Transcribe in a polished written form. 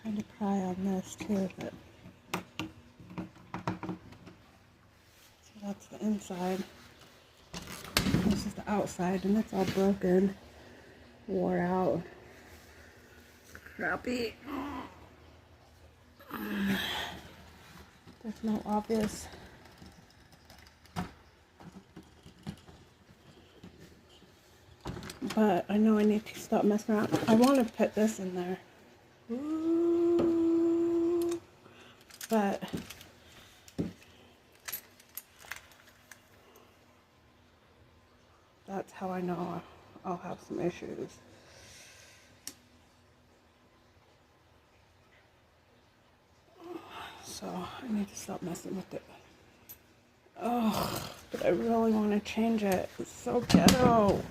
trying to pry on this too, but so that's the inside. This is the outside, and it's all broken, wore out, crappy. There's no obvious but I know I need to stop messing around. I want to put this in there. Ooh. But that's how I know I'll have some issues. So I need to stop messing with it. Oh, but I really want to change it. It's so ghetto.